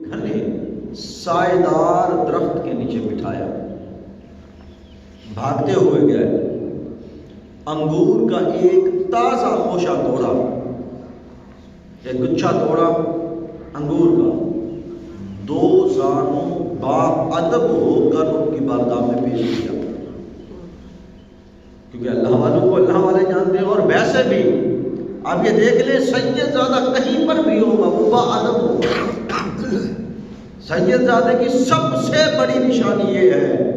گھنے سائے دار درخت کے نیچے بٹھایا، بھاگتے ہوئے گئے، انگور کا ایک تازہ خوشہ توڑا، ایک گچھا توڑا انگور کا، 2 زانوں با ادب ہو کر ان کی بارگاہ میں پیش کیا، کیونکہ اللہ والوں کو اللہ والے جانتے ہیں۔ اور ویسے بھی آپ یہ دیکھ لیں، سید زادہ کہیں پر بھی ہوگا وہ با ادب ہوگا۔ سید زادہ کی سب سے بڑی نشانی یہ ہے،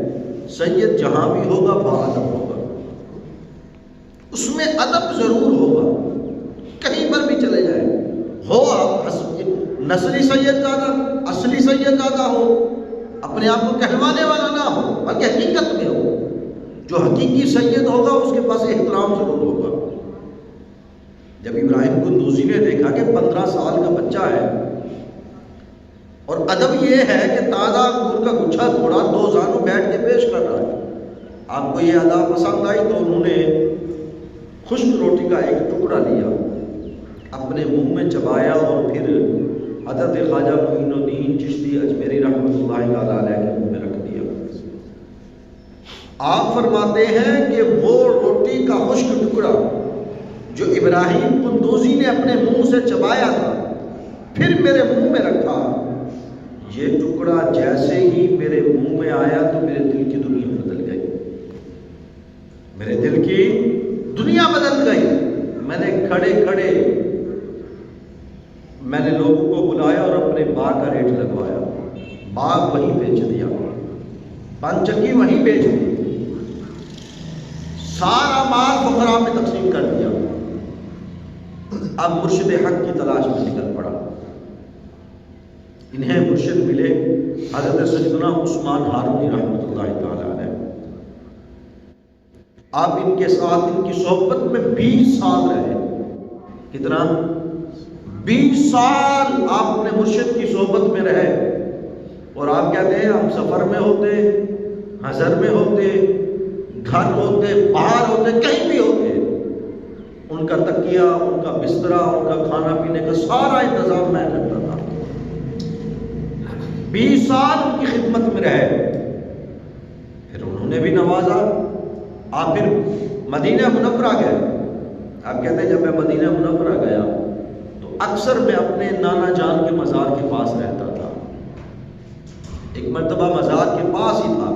سید جہاں بھی ہوگا با ادب ہوگا، اس میں ادب ضرور ہوگا، کہیں پر بھی چلے جائیں، ہو آپ نسلی سید زادہ، اصلی سید زادہ ہو، اپنے آپ کو کہلوانے والا نہ ہو، بلکہ حقیقت میں ہو۔ جو حقیقی سید ہوگا اس کے پاس احترام ضرور ہوگا۔ جب ابراہیم قندوزی نے دیکھا کہ 15 سال کا بچہ ہے اور ادب یہ ہے کہ تازہ انگور کا گچھا توڑا، 2 زانوں بیٹھ کے پیش کر رہا ہے، آپ کو یہ ادا پسند آئی تو انہوں نے خشک روٹی کا ایک ٹکڑا لیا، اپنے منہ میں چبایا اور پھر حضرت خواجہ معین الدین چشتی اجمیری رحمۃ اللہ تعالیٰ علیہ کے منہ میں رکھ دیا۔ آپ فرماتے ہیں کہ وہ روٹی کا خشک ٹکڑا جو ابراہیم قندوزی نے اپنے منہ سے چبایا تھا، پھر میرے منہ میں رکھا، یہ ٹکڑا جیسے ہی میرے منہ میں آیا تو میرے دل کی دنیا بدل گئی، میرے دل کی دنیا بدل گئی۔ میں نے کھڑے کھڑے میں نے لوگوں کو بلایا اور اپنے باغ کا ریٹ لگوایا، باغ وہیں بیچ دیا، پنچکی وہیں بیچ دی، سارا مال فقراء میں تقسیم کر دیا۔ اب مرشد حق کی تلاش میں نکل پڑا۔ انہیں مرشد ملے حضرت سیدنا عثمان ہارونی رحمۃ اللہ تعالی علیہ۔ آپ ان کے ساتھ ان کی صحبت میں 20 سال رہے۔ کتنا؟ 20 سال آپ اپنے مرشد کی صحبت میں رہے۔ اور آپ کہتے ہیں ہم سفر میں ہوتے، حضر میں ہوتے، گھر ہوتے، باہر ہوتے، کہیں بھی ہوتے، ان کا تکیہ، ان کا بسترا، ان کا کھانا پینے کا سارا انتظام میں کرتا تھا۔ 20 سال ان کی خدمت میں رہے، پھر انہوں نے بھی نوازا۔ آپ پھر مدینہ منورہ گئے۔ آپ کہتے ہیں جب میں مدینہ منورہ گیا تو اکثر میں اپنے نانا جان کے مزار کے پاس رہتا تھا۔ ایک مرتبہ مزار کے پاس ہی تھا،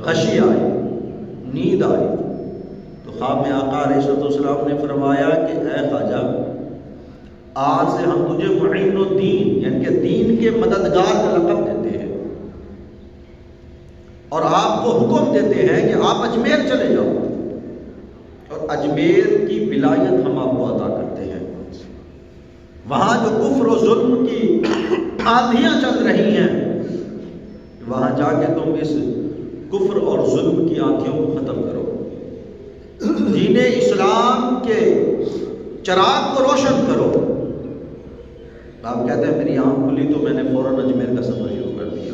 غشی آئی، نیند آئی، تو خواب میں آقا علیہ السلام نے فرمایا کہ اے خواجہ، آج سے ہم تجھے معین الدین یعنی کہ دین کے مددگار کا لقب دیتے ہیں، اور آپ کو حکم دیتے ہیں کہ آپ اجمیر چلے جاؤ، اور اجمیر کی ولایت ہم آپ کو عطا کرتے ہیں۔ وہاں جو کفر و ظلم کی آندھیاں چل رہی ہیں، وہاں جا کے تم اس کفر اور ظلم کی آندھیوں کو ختم کرو، دین اسلام کے چراغ کو روشن کرو۔ آپ کہتے ہیں میری آنکھ کھلی تو میں نے فوراً اجمیر کا سفر شروع کر دیا۔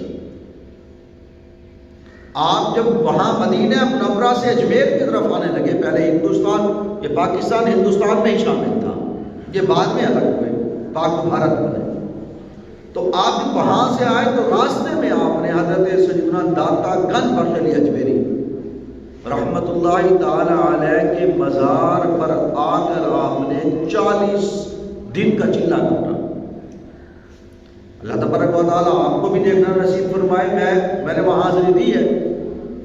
آپ جب وہاں مدینہ منورہ سے اجمیر کی طرف آنے لگے، پہلے ہندوستان، یہ پاکستان ہندوستان میں ہی شامل تھا، یہ بعد میں الگ ہوئے، پاک بھارت بنے، تو آپ وہاں سے آئے تو راستے میں آپ نے حضرت سیدنا داتا گنج بخش علی اجمیری رحمت اللہ تعالی علیہ کے مزار پر آ کر آپ نے 40 دن کا چلہ کاٹا۔ اللہ تبارک و تعالیٰ آپ کو بھی دیکھنا نصیب فرمائے، میں نے وہاں حاضری دی ہے۔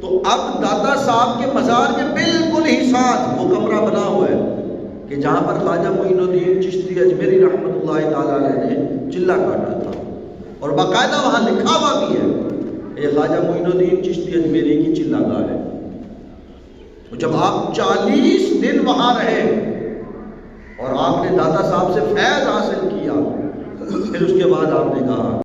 تو اب داتا صاحب کے مزار کے بالکل ہی ساتھ وہ کمرہ بنا ہوا ہے کہ جہاں پر خواجہ معین الدین چشتی اجمیری رحمۃ اللہ تعالیٰ علیہ نے چلہ کاٹا تھا، اور باقاعدہ وہاں لکھا ہوا بھی ہے یہ خواجہ معین الدین چشتی اجمیری کی چلہ گاہ ہے۔ جب آپ 40 دن وہاں رہے اور آپ نے داتا صاحب سے فیض حاصل کیا، پھر اس کے بعد آپ نے کہا